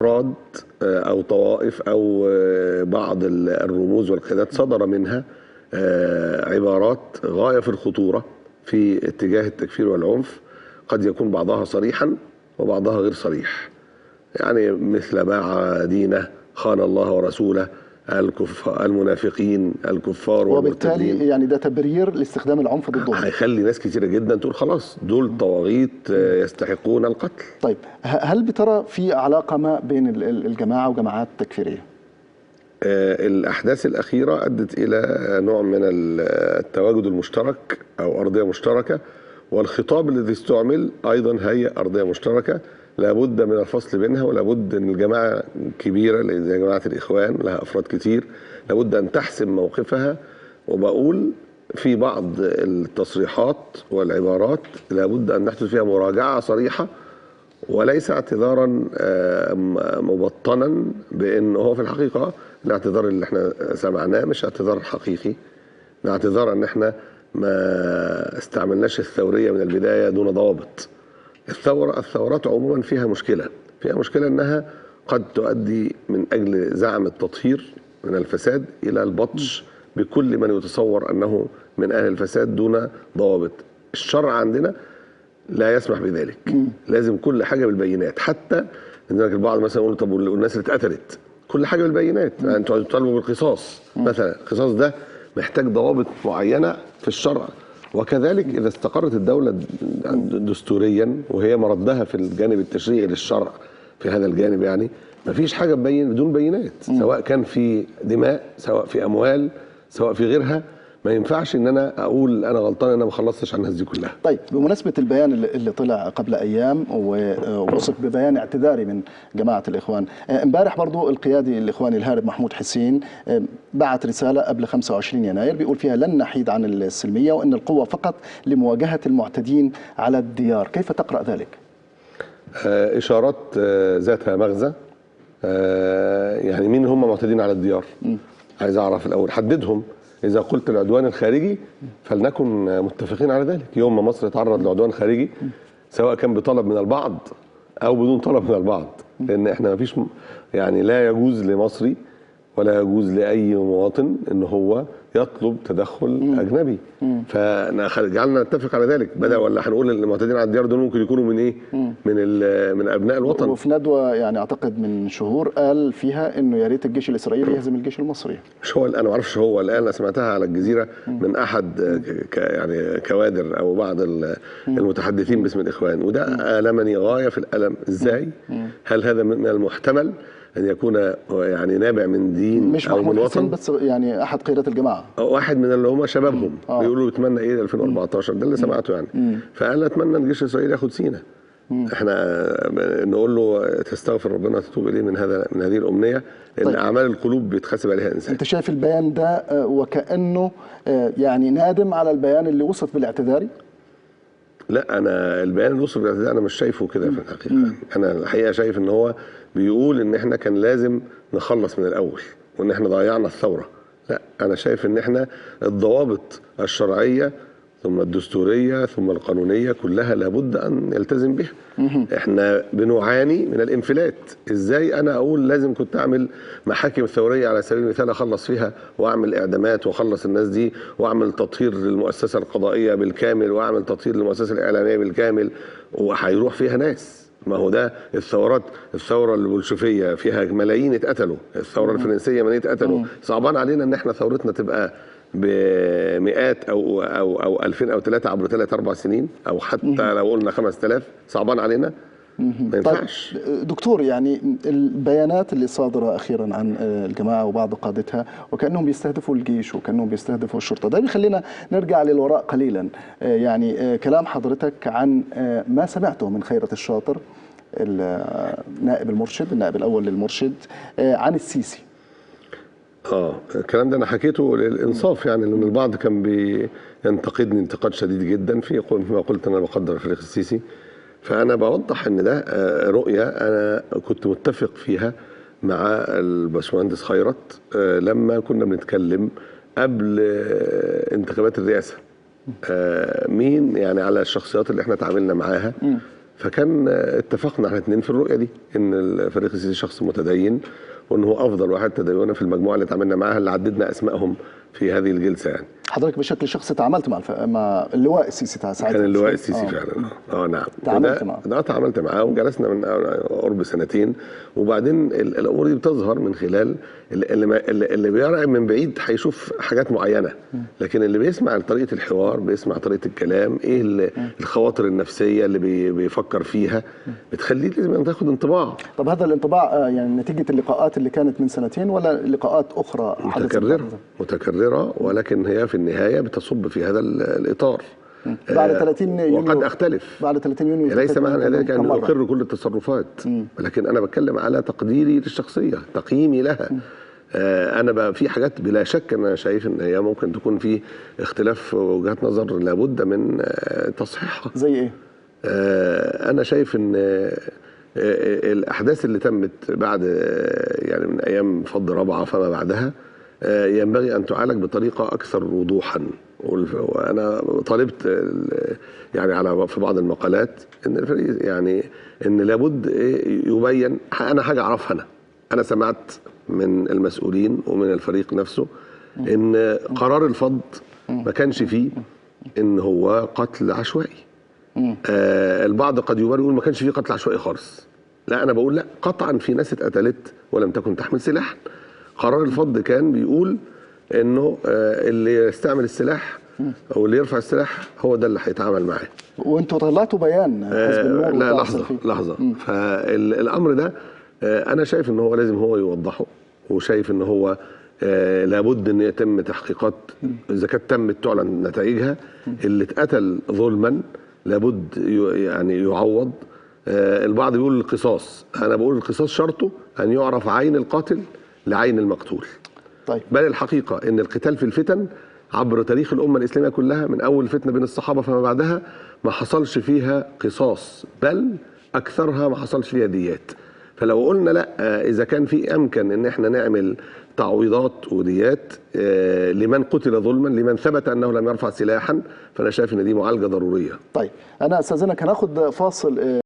افراد او طوائف او بعض الرموز والقيادات صدر منها عبارات غايه في الخطوره في اتجاه التكفير والعنف، قد يكون بعضها صريحا وبعضها غير صريح. يعني مثل باع دينه، خان الله ورسوله، المنافقين، الكفار والمرتدين. وبالتالي يعني ده تبرير لاستخدام العنف ضدهم. هيخلي ناس كتيرة جدا تقول خلاص دول طواغيت يستحقون القتل. طيب هل بترى في علاقة ما بين الجماعة وجماعات تكفيرية؟ الأحداث الأخيرة أدت إلى نوع من التواجد المشترك أو أرضية مشتركة، والخطاب الذي استعمل أيضا هي أرضية مشتركة. لابد من الفصل بينها، ولابد أن الجماعة كبيرة زي جماعة الإخوان لها أفراد كتير، لابد أن تحسم موقفها. وبقول في بعض التصريحات والعبارات لابد أن نحدث فيها مراجعة صريحة، وليس اعتذارا مبطنا، بأن هو في الحقيقة الاعتذار اللي احنا سمعناه مش اعتذار حقيقي، ده اعتذار ان احنا ما استعملناش الثورية من البداية دون ضوابط. الثورات عموما فيها مشكلة انها قد تؤدي من اجل زعم التطهير من الفساد الى البطش بكل من يتصور انه من اهل الفساد دون ضوابط. الشرع عندنا لا يسمح بذلك، لازم كل حاجة بالبينات. حتى ان البعض مثلا يقول طب والناس اللي اتقتلت، كل حاجة بالبينات. يعني انتوا تطالبوا بالقصاص مثلا، القصاص ده محتاج ضوابط معينة في الشرع. وكذلك إذا استقرت الدولة دستوريا وهي مردها في الجانب التشريعي للشرع في هذا الجانب، يعني مفيش حاجة بدون بينات، سواء كان في دماء، سواء في أموال، سواء في غيرها. ما ينفعش ان انا اقول انا غلطان انا ما خلصتش عن الناس دي كلها. طيب بمناسبه البيان اللي طلع قبل ايام ووصف ببيان اعتذاري من جماعه الاخوان، امبارح برضو القيادي الاخواني الهارب محمود حسين بعت رساله قبل 25 يناير بيقول فيها لن نحيد عن السلميه وان القوه فقط لمواجهه المعتدين على الديار. كيف تقرا ذلك؟ اشارات ذاتها مغزى. يعني مين هم معتدين على الديار؟ عايز اعرف الاول، حددهم. إذا قلت العدوان الخارجي فلنكن متفقين على ذلك. يوم ما مصر تعرض لعدوان خارجي، سواء كان بطلب من البعض أو بدون طلب من البعض، لأن إحنا مفيش يعني لا يجوز لمصري ولا يجوز لأي مواطن إن هو يطلب تدخل أجنبي. فجعلنا نتفق على ذلك. بدأ ولا هنقول المعتدين على الديار دول ممكن يكونوا من إيه؟ من أبناء الوطن. وفي ندوة يعني أعتقد من شهور قال فيها إنه يا ريت الجيش الإسرائيلي يهزم الجيش المصري. مش هو، أنا ما أعرفش هو الآن، أنا سمعتها على الجزيرة من أحد يعني كوادر أو بعض المتحدثين باسم الإخوان، وده ألمني غاية في الألم. إزاي؟ هل هذا من المحتمل أن يكون يعني نابع من دين مش أو من وطن؟ بس يعني أحد قيادات الجماعة، واحد من اللي هم شبابهم بيقولوا بيتمنى إيه 2014، ده اللي سمعته يعني. فقال أتمنى الجيش الإسرائيلي ياخد سيناء. احنا نقول له تستغفر ربنا تتوب اليه من هذه الامنيه، لان طيب. اعمال القلوب بيتحاسب عليها انسان. انت شايف البيان ده وكانه يعني نادم على البيان اللي وصف بالاعتذاري؟ لا، انا البيان اللي وصف بالاعتذاري انا مش شايفه كده في الحقيقه. انا الحقيقه شايف ان هو بيقول ان احنا كان لازم نخلص من الاول وان احنا ضيعنا الثوره. لا، انا شايف ان احنا الضوابط الشرعيه ثم الدستورية ثم القانونية كلها لابد أن يلتزم بها. احنا بنعاني من الانفلات. ازاي انا اقول لازم كنت اعمل محاكم ثورية على سبيل المثال اخلص فيها واعمل اعدامات واخلص الناس دي واعمل تطهير للمؤسسة القضائية بالكامل واعمل تطهير للمؤسسة الاعلامية بالكامل، وهيروح فيها ناس. ما هو ده الثورة البولشفية فيها ملايين اتقتلوا، الثورة الفرنسية ملايين اتقتلوا. صعبان علينا ان احنا ثورتنا تبقى بمئات او 2000 او 3 عبر 3-4 سنين، او حتى لو قلنا 5000 صعبان علينا. ما ينفعش. طيب دكتور، يعني البيانات اللي صادره اخيرا عن الجماعه وبعض قادتها وكانهم بيستهدفوا الجيش وكانهم بيستهدفوا الشرطه، ده بيخلينا نرجع للوراء قليلا. يعني كلام حضرتك عن ما سمعته من خيرت الشاطر النائب الاول للمرشد عن السيسي. الكلام ده انا حكيته للانصاف، يعني لان البعض كان بينتقدني انتقاد شديد جدا فيما قلت انا بقدر الفريق السيسي. فانا بوضح ان ده رؤيه انا كنت متفق فيها مع الباشمهندس خيرت لما كنا بنتكلم قبل انتخابات الرئاسه. مين يعني على الشخصيات اللي احنا تعاملنا معاها فكان اتفقنا احنا الاثنين في الرؤيه دي، ان الفريق السيسي شخص متدين، وان هو افضل واحد تدينا في المجموعه اللي اتعاملنا معاها، اللي عددنا اسمائهم في هذه الجلسه يعني. حضرتك بشكل شخصي تعاملت مع اللواء السيسي ساعتها؟ كان اللواء السيسي فعلا. نعم. تعاملت معه؟ ده تعاملت معاه وجلسنا من قرب سنتين، وبعدين الامور دي بتظهر من خلال اللي بيرى من بعيد هيشوف حاجات معينه، لكن اللي بيسمع طريقه الحوار، بيسمع طريقه الكلام، ايه الخواطر النفسيه اللي بيفكر فيها، بتخليه لازم تاخد انطباع. طب هذا الانطباع يعني نتيجه اللقاءات اللي كانت من سنتين ولا لقاءات اخرى متكرره، ولكن هي في النهايه بتصب في هذا الاطار. بعد 30 يونيو وقد اختلف بعد 30 يونيو ليس معنى ذلك ان اقر كل التصرفات، ولكن انا بتكلم على تقديري للشخصيه، تقييمي لها. انا بقى في حاجات بلا شك انا شايف ان هي ممكن تكون في اختلاف وجهات نظر لابد من تصحيحها. زي ايه؟ انا شايف ان الاحداث اللي تمت بعد يعني من ايام فض رابعه فما بعدها ينبغي ان تعالج بطريقه اكثر وضوحا. وانا طالبت يعني في بعض المقالات ان الفريق يعني ان لابد يبين. انا حاجه اعرفها، انا سمعت من المسؤولين ومن الفريق نفسه ان قرار الفض ما كانش فيه ان هو قتل عشوائي. البعض قد يبرر يقول ما كانش فيه قتل عشوائي خالص. لا، انا بقول لا، قطعا في ناس اتقتلت ولم تكن تحمل سلاحا. قرار الفض كان بيقول انه اللي يستعمل السلاح او اللي يرفع السلاح هو ده اللي هيتعامل معاه. وانتوا طلعتوا بيان حزب النور؟ لا، لحظه. فالامر ده انا شايف ان هو لازم هو يوضحه، وشايف ان هو لابد ان يتم تحقيقات، اذا كانت تمت تعلن نتائجها. اللي اتقتل ظلما لابد يعني يعوض. البعض بيقول القصاص، انا بقول القصاص شرطه ان يعرف عين القاتل لعين المقتول. طيب. بل الحقيقه ان القتال في الفتن عبر تاريخ الامه الاسلاميه كلها من اول فتنه بين الصحابه فما بعدها ما حصلش فيها قصاص، بل اكثرها ما حصلش فيها ديات. فلو قلنا لا، اذا كان في امكن ان احنا نعمل تعويضات وديات لمن قتل ظلما، لمن ثبت انه لم يرفع سلاحا، فانا شايف ان دي معالجه ضروريه. طيب انا استاذنك هناخد فاصل